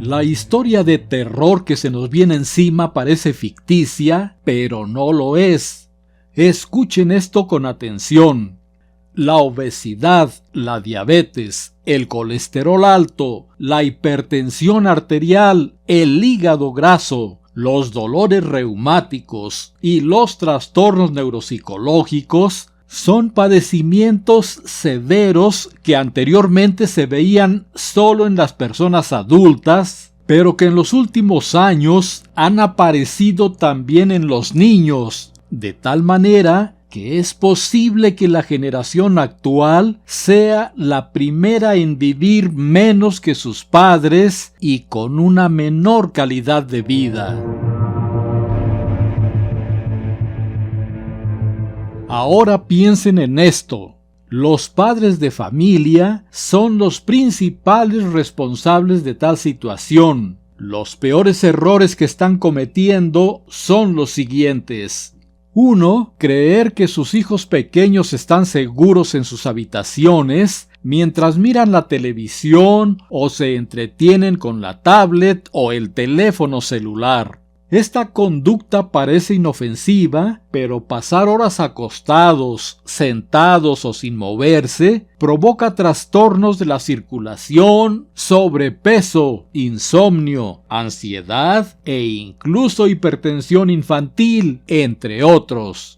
La historia de terror que se nos viene encima parece ficticia, pero no lo es. Escuchen esto con atención. La obesidad, la diabetes, el colesterol alto, la hipertensión arterial, el hígado graso, los dolores reumáticos y los trastornos neuropsicológicos son padecimientos severos que anteriormente se veían solo en las personas adultas, pero que en los últimos años han aparecido también en los niños, de tal manera que es posible que la generación actual sea la primera en vivir menos que sus padres y con una menor calidad de vida. Ahora piensen en esto. Los padres de familia son los principales responsables de tal situación. Los peores errores que están cometiendo son los siguientes. 1. Creer que sus hijos pequeños están seguros en sus habitaciones mientras miran la televisión o se entretienen con la tablet o el teléfono celular. Esta conducta parece inofensiva, pero pasar horas acostados, sentados o sin moverse provoca trastornos de la circulación, sobrepeso, insomnio, ansiedad e incluso hipertensión infantil, entre otros.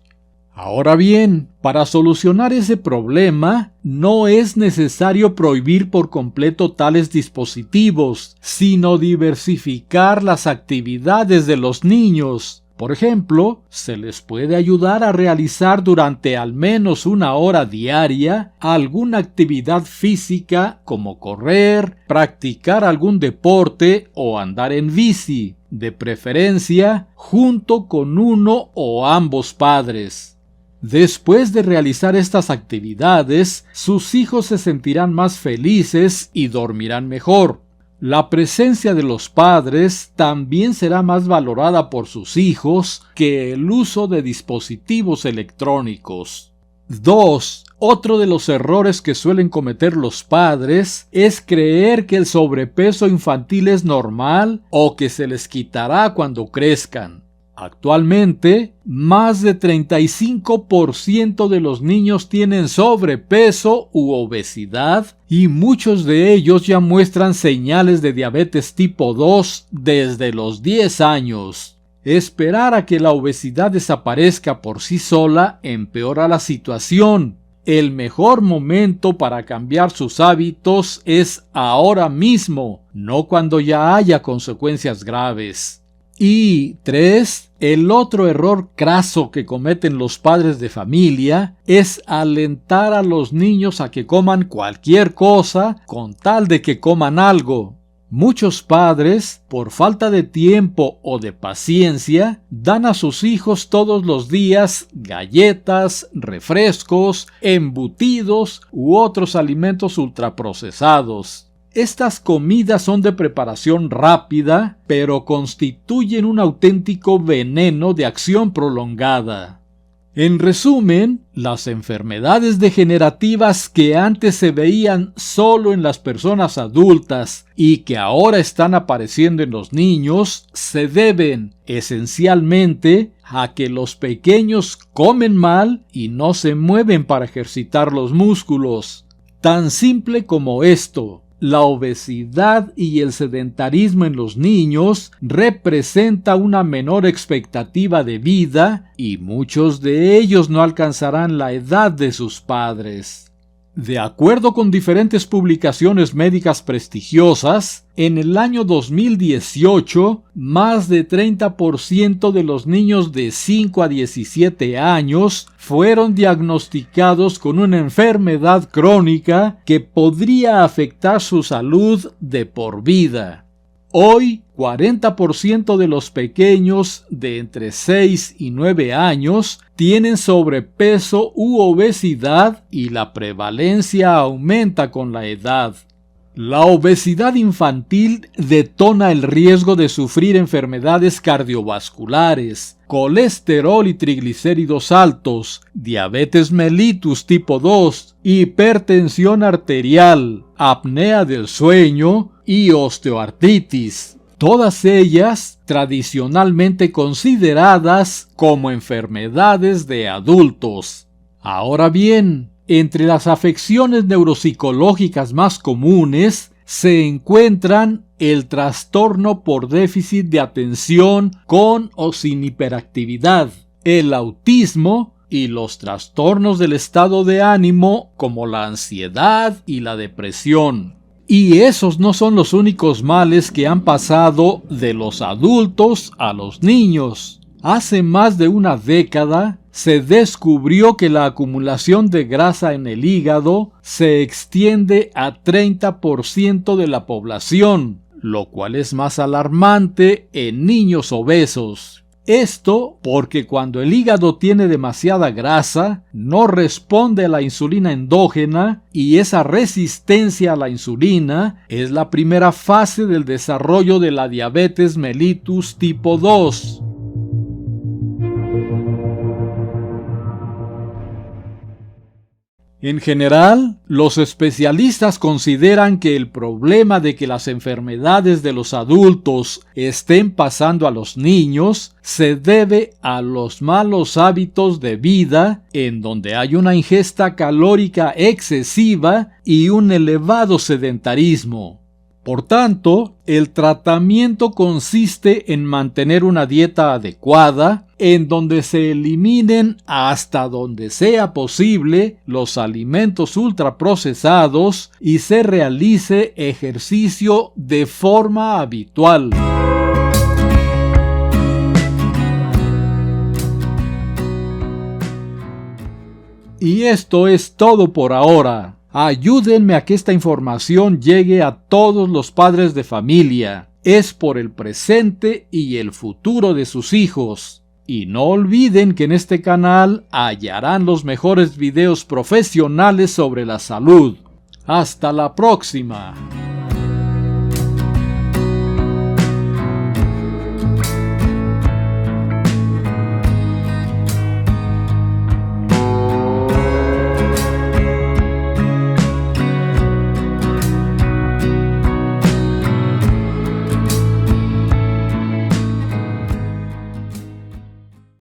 Ahora bien, para solucionar ese problema, no es necesario prohibir por completo tales dispositivos, sino diversificar las actividades de los niños. Por ejemplo, se les puede ayudar a realizar durante al menos 1 hora diaria alguna actividad física como correr, practicar algún deporte o andar en bici, de preferencia junto con uno o ambos padres. Después de realizar estas actividades, sus hijos se sentirán más felices y dormirán mejor. La presencia de los padres también será más valorada por sus hijos que el uso de dispositivos electrónicos. 2. Otro de los errores que suelen cometer los padres es creer que el sobrepeso infantil es normal o que se les quitará cuando crezcan. Actualmente, más de 35% de los niños tienen sobrepeso u obesidad y muchos de ellos ya muestran señales de diabetes tipo 2 desde los 10 años. Esperar a que la obesidad desaparezca por sí sola empeora la situación. El mejor momento para cambiar sus hábitos es ahora mismo, no cuando ya haya consecuencias graves. Y 3. El otro error craso que cometen los padres de familia es alentar a los niños a que coman cualquier cosa con tal de que coman algo. Muchos padres, por falta de tiempo o de paciencia, dan a sus hijos todos los días galletas, refrescos, embutidos u otros alimentos ultraprocesados. Estas comidas son de preparación rápida, pero constituyen un auténtico veneno de acción prolongada. En resumen, las enfermedades degenerativas que antes se veían solo en las personas adultas y que ahora están apareciendo en los niños se deben, esencialmente, a que los pequeños comen mal y no se mueven para ejercitar los músculos. Tan simple como esto. La obesidad y el sedentarismo en los niños representa una menor expectativa de vida y muchos de ellos no alcanzarán la edad de sus padres. De acuerdo con diferentes publicaciones médicas prestigiosas, en el año 2018, más de 30% de los niños de 5 a 17 años fueron diagnosticados con una enfermedad crónica que podría afectar su salud de por vida. Hoy, 40% de los pequeños de entre 6 y 9 años tienen sobrepeso u obesidad y la prevalencia aumenta con la edad. La obesidad infantil detona el riesgo de sufrir enfermedades cardiovasculares, colesterol y triglicéridos altos, diabetes mellitus tipo 2, hipertensión arterial, apnea del sueño y osteoartritis. Todas ellas tradicionalmente consideradas como enfermedades de adultos. Ahora bien, entre las afecciones neuropsicológicas más comunes se encuentran el trastorno por déficit de atención con o sin hiperactividad, el autismo y los trastornos del estado de ánimo como la ansiedad y la depresión. Y esos no son los únicos males que han pasado de los adultos a los niños. Hace más de una década se descubrió que la acumulación de grasa en el hígado se extiende a 30% de la población, lo cual es más alarmante en niños obesos. Esto porque cuando el hígado tiene demasiada grasa, no responde a la insulina endógena y esa resistencia a la insulina es la primera fase del desarrollo de la diabetes mellitus tipo 2. En general, los especialistas consideran que el problema de que las enfermedades de los adultos estén pasando a los niños se debe a los malos hábitos de vida, en donde hay una ingesta calórica excesiva y un elevado sedentarismo. Por tanto, el tratamiento consiste en mantener una dieta adecuada, en donde se eliminen hasta donde sea posible los alimentos ultraprocesados y se realice ejercicio de forma habitual. Y esto es todo por ahora. Ayúdenme a que esta información llegue a todos los padres de familia. Es por el presente y el futuro de sus hijos. Y no olviden que en este canal hallarán los mejores videos profesionales sobre la salud. ¡Hasta la próxima!